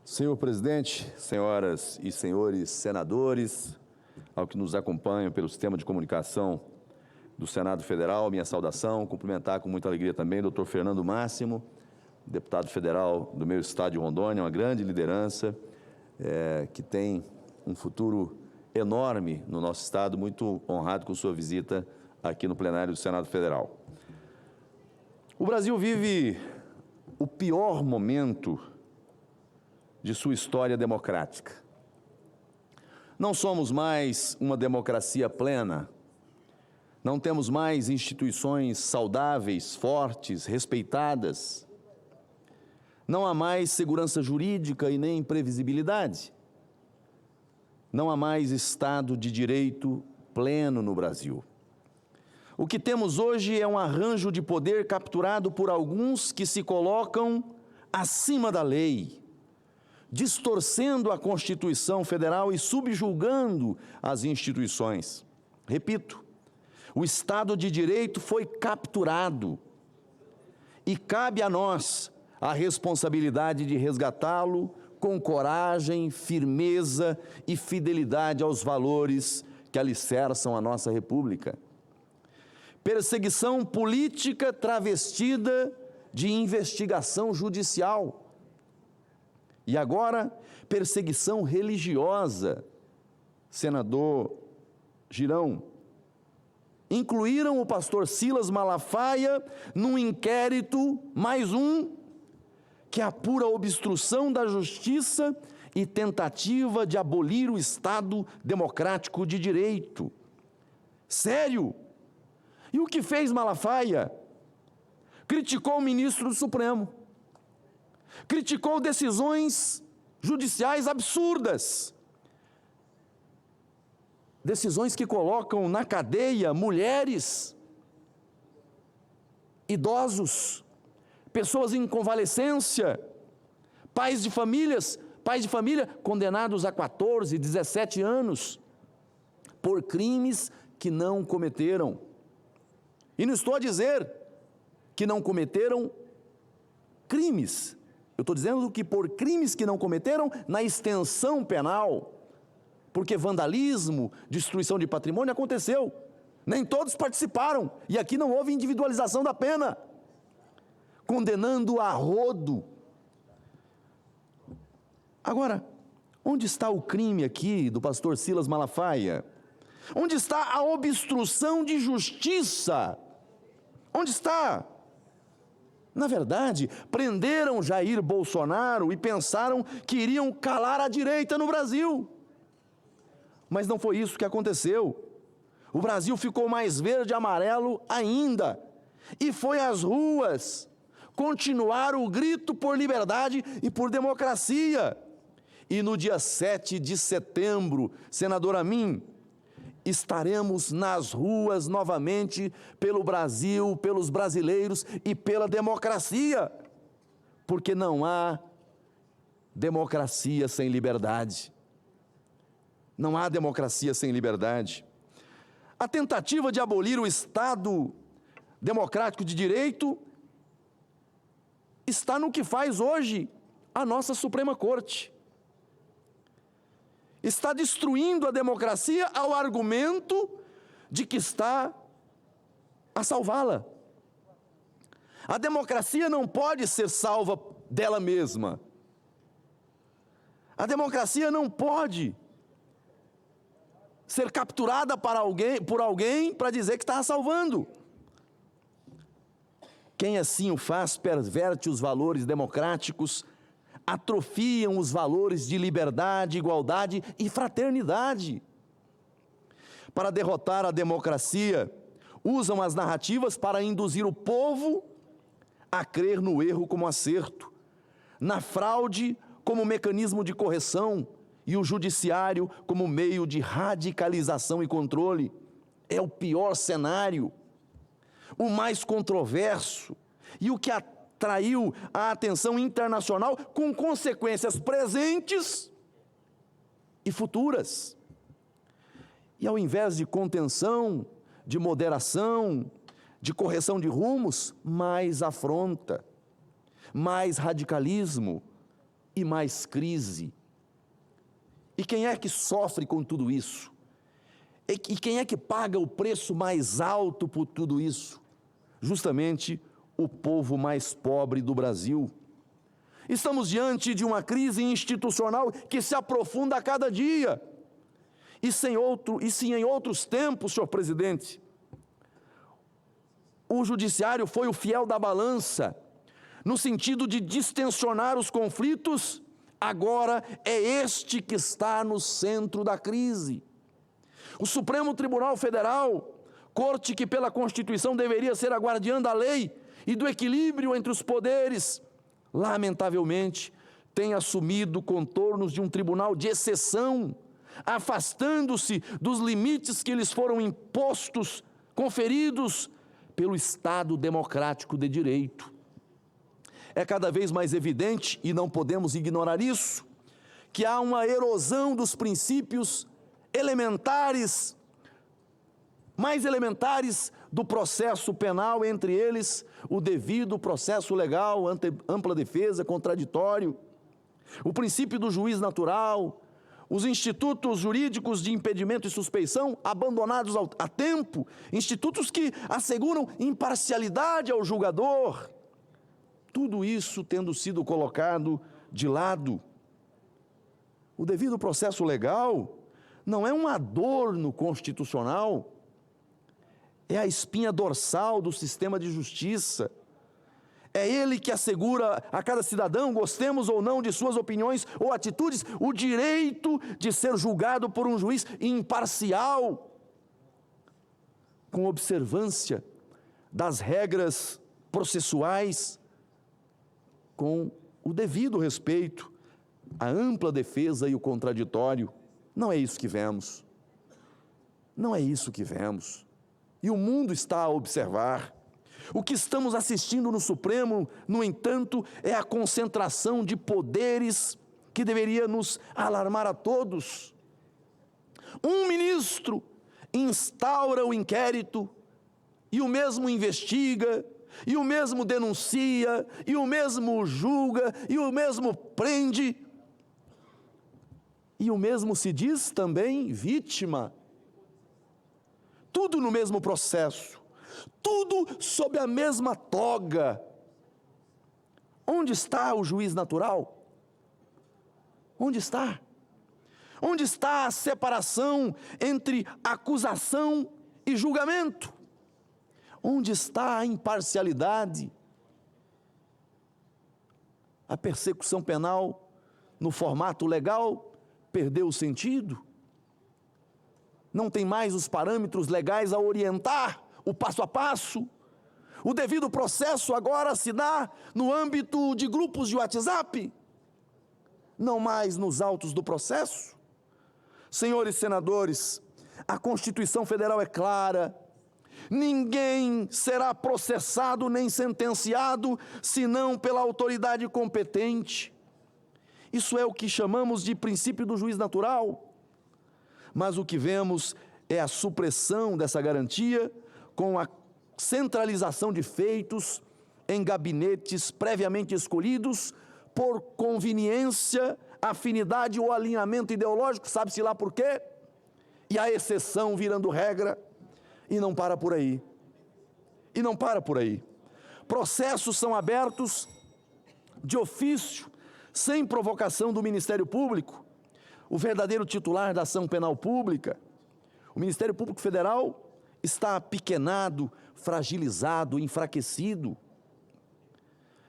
Senhor presidente, senhoras e senhores senadores, ao que nos acompanham pelo sistema de comunicação do Senado Federal, minha saudação, cumprimentar com muita alegria também o Dr. Fernando Máximo, deputado federal do meu estado de Rondônia, uma grande liderança que tem um futuro enorme no nosso estado, muito honrado com sua visita aqui no plenário do Senado Federal. O Brasil vive o pior momento de sua história democrática. Não somos mais uma democracia plena, não temos mais instituições saudáveis, fortes, respeitadas, não há mais segurança jurídica e nem previsibilidade, não há mais Estado de Direito pleno no Brasil. O que temos hoje é um arranjo de poder capturado por alguns que se colocam acima da lei, distorcendo a Constituição Federal e subjugando as instituições. Repito, o Estado de Direito foi capturado e cabe a nós a responsabilidade de resgatá-lo com coragem, firmeza e fidelidade aos valores que alicerçam a nossa República. Perseguição política travestida de investigação judicial. E agora, perseguição religiosa. Senador Girão, incluíram o pastor Silas Malafaia num inquérito, mais um, que apura obstrução da justiça e tentativa de abolir o Estado democrático de direito. Sério? E o que fez Malafaia? Criticou o ministro do Supremo. Criticou decisões judiciais absurdas. Decisões que colocam na cadeia mulheres, idosos, pessoas em convalescência, pais de família condenados a 14, 17 anos, por crimes que não cometeram. E não estou a dizer que não cometeram crimes. Eu estou dizendo que por crimes que não cometeram na extensão penal, porque vandalismo, destruição de patrimônio aconteceu. Nem todos participaram, e aqui não houve individualização da pena, condenando a rodo. Agora, onde está o crime aqui do pastor Silas Malafaia? Onde está a obstrução de justiça? Onde está? Na verdade, prenderam Jair Bolsonaro e pensaram que iriam calar a direita no Brasil. Mas não foi isso que aconteceu. O Brasil ficou mais verde e amarelo ainda. E foi às ruas continuar o grito por liberdade e por democracia. E no dia 7 de setembro, senador Amin, estaremos nas ruas novamente pelo Brasil, pelos brasileiros e pela democracia, porque não há democracia sem liberdade. Não há democracia sem liberdade. A tentativa de abolir o Estado democrático de direito está no que faz hoje a nossa Suprema Corte. Está destruindo a democracia ao argumento de que está a salvá-la. A democracia não pode ser salva dela mesma. A democracia não pode ser capturada por alguém para dizer que está a salvando. Quem assim o faz perverte os valores democráticos, atrofiam os valores de liberdade, igualdade e fraternidade. Para derrotar a democracia, usam as narrativas para induzir o povo a crer no erro como acerto, na fraude como mecanismo de correção e o judiciário como meio de radicalização e controle. É o pior cenário, o mais controverso e o que atraiu a atenção internacional com consequências presentes e futuras. E ao invés de contenção, de moderação, de correção de rumos, mais afronta, mais radicalismo, e mais crise. E quem é que sofre com tudo isso? E quem é que paga o preço mais alto por tudo isso? Justamente o povo mais pobre do Brasil. Estamos diante de uma crise institucional que se aprofunda a cada dia. E se em outros tempos, senhor presidente, o judiciário foi o fiel da balança, no sentido de distensionar os conflitos, agora é este que está no centro da crise. O Supremo Tribunal Federal, corte que pela Constituição deveria ser a guardiã da lei e do equilíbrio entre os poderes, lamentavelmente tem assumido contornos de um tribunal de exceção, afastando-se dos limites que lhes foram impostos, conferidos pelo Estado democrático de direito. É cada vez mais evidente, e não podemos ignorar isso, que há uma erosão dos princípios elementares, mais elementares do processo penal, entre eles o devido processo legal, ampla defesa, contraditório, o princípio do juiz natural, os institutos jurídicos de impedimento e suspeição abandonados a tempo, institutos que asseguram imparcialidade ao julgador, tudo isso tendo sido colocado de lado. O devido processo legal não é um adorno constitucional, é a espinha dorsal do sistema de justiça. É ele que assegura a cada cidadão, gostemos ou não de suas opiniões ou atitudes, o direito de ser julgado por um juiz imparcial, com observância das regras processuais, com o devido respeito à ampla defesa e o contraditório. Não é isso que vemos. Não é isso que vemos. E o mundo está a observar. O que estamos assistindo no Supremo, no entanto, é a concentração de poderes que deveria nos alarmar a todos. Um ministro instaura o inquérito, e o mesmo investiga, e o mesmo denuncia, e o mesmo julga, e o mesmo prende, e o mesmo se diz também vítima. Tudo no mesmo processo, tudo sob a mesma toga. Onde está o juiz natural? Onde está? Onde está a separação entre acusação e julgamento? Onde está a imparcialidade? A persecução penal, no formato legal, perdeu o sentido? Não tem mais os parâmetros legais a orientar o passo a passo? O devido processo agora se dá no âmbito de grupos de WhatsApp? Não mais nos autos do processo? Senhores senadores, a Constituição Federal é clara. Ninguém será processado nem sentenciado, senão pela autoridade competente. Isso é o que chamamos de princípio do juiz natural. Mas o que vemos é a supressão dessa garantia com a centralização de feitos em gabinetes previamente escolhidos por conveniência, afinidade ou alinhamento ideológico, sabe-se lá por quê? E a exceção virando regra. E não para por aí. E não para por aí. Processos são abertos de ofício, sem provocação do Ministério Público, o verdadeiro titular da ação penal pública. O Ministério Público Federal está apequenado, fragilizado, enfraquecido.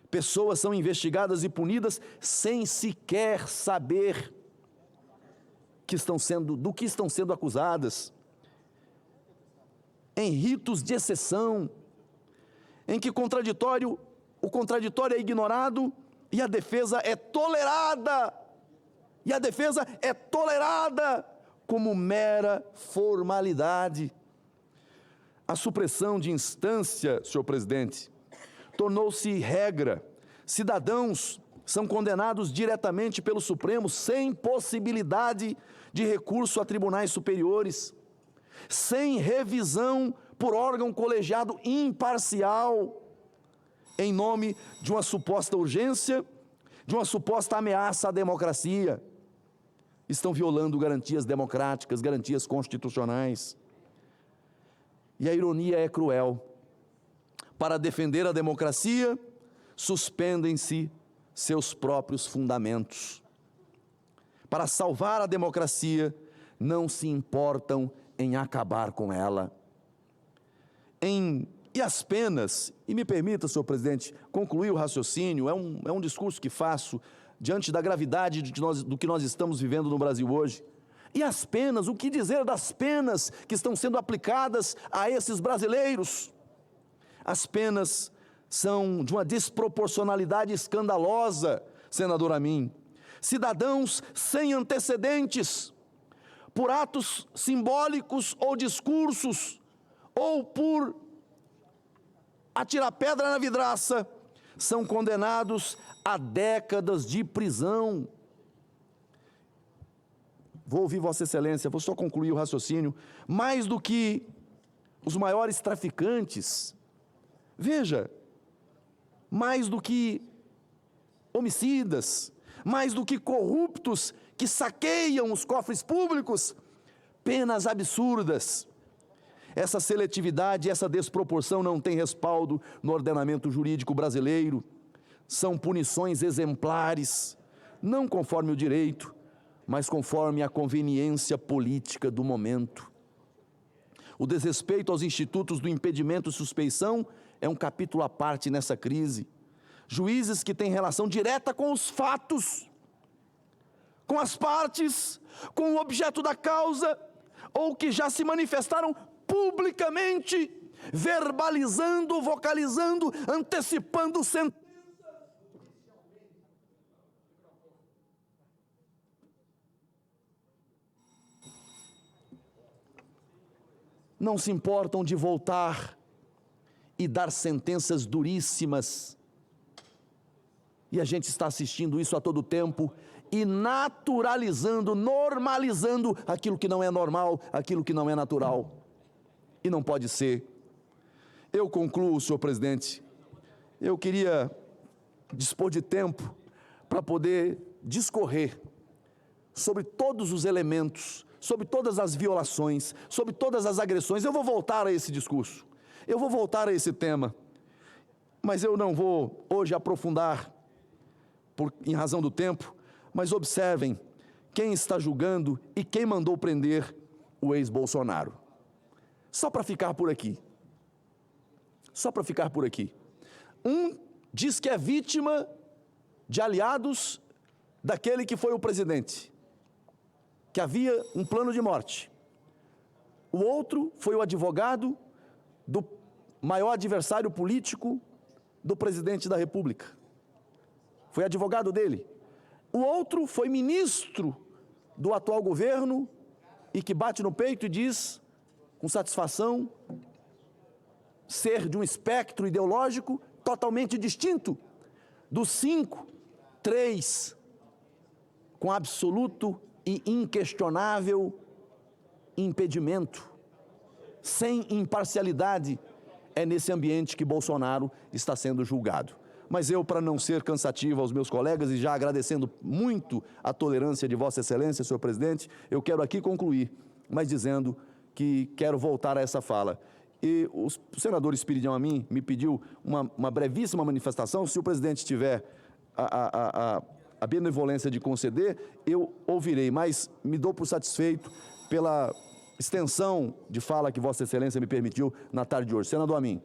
Pessoas são investigadas e punidas sem sequer saber do que estão sendo acusadas. Em ritos de exceção, em que o contraditório é ignorado e a defesa é tolerada. E a defesa é tolerada como mera formalidade. A supressão de instância, senhor presidente, tornou-se regra. Cidadãos são condenados diretamente pelo Supremo, sem possibilidade de recurso a tribunais superiores, sem revisão por órgão colegiado imparcial, em nome de uma suposta urgência, de uma suposta ameaça à democracia. Estão violando garantias democráticas, garantias constitucionais. E a ironia é cruel. Para defender a democracia, suspendem-se seus próprios fundamentos. Para salvar a democracia, não se importam em acabar com ela. E as penas, e me permita, senhor presidente, concluir o raciocínio, é um discurso que faço diante da gravidade do que nós estamos vivendo no Brasil hoje. E as penas, o que dizer das penas que estão sendo aplicadas a esses brasileiros? As penas são de uma desproporcionalidade escandalosa, senador Amin. Cidadãos sem antecedentes, por atos simbólicos ou discursos, ou por atirar pedra na vidraça, são condenados a décadas de prisão. Vou ouvir Vossa Excelência, vou só concluir o raciocínio. Mais do que os maiores traficantes, veja, mais do que homicidas, mais do que corruptos que saqueiam os cofres públicos, penas absurdas. Essa seletividade, essa desproporção não tem respaldo no ordenamento jurídico brasileiro. São punições exemplares, não conforme o direito, mas conforme a conveniência política do momento. O desrespeito aos institutos do impedimento e suspeição é um capítulo à parte nessa crise. Juízes que têm relação direta com os fatos, com as partes, com o objeto da causa, ou que já se manifestaram publicamente, verbalizando, vocalizando, antecipando sentenças. Não se importam de voltar e dar sentenças duríssimas. E a gente está assistindo isso a todo tempo e naturalizando, normalizando aquilo que não é normal, aquilo que não é natural. E não pode ser. Eu concluo, senhor presidente, eu queria dispor de tempo para poder discorrer sobre todos os elementos, sobre todas as violações, sobre todas as agressões. Eu vou voltar a esse discurso, eu vou voltar a esse tema, mas eu não vou hoje aprofundar, em razão do tempo, mas observem quem está julgando e quem mandou prender o ex-Bolsonaro. Só para ficar por aqui. Só para ficar por aqui. Um diz que é vítima de aliados daquele que foi o presidente, que havia um plano de morte. O outro foi o advogado do maior adversário político do presidente da República. Foi advogado dele. O outro foi ministro do atual governo e que bate no peito e diz, com satisfação, ser de um espectro ideológico totalmente distinto dos 5, 3, com absoluto e inquestionável impedimento, sem imparcialidade. É nesse ambiente que Bolsonaro está sendo julgado. Mas eu, para não ser cansativo aos meus colegas e já agradecendo muito a tolerância de Vossa Excelência, senhor presidente, eu quero aqui concluir, mas dizendo que quero voltar a essa fala. E o senador Espiridião Amin me pediu uma brevíssima manifestação. Se o presidente tiver a benevolência de conceder, eu ouvirei, mas me dou por satisfeito pela extensão de fala que Vossa Excelência me permitiu na tarde de hoje. Senador Amin.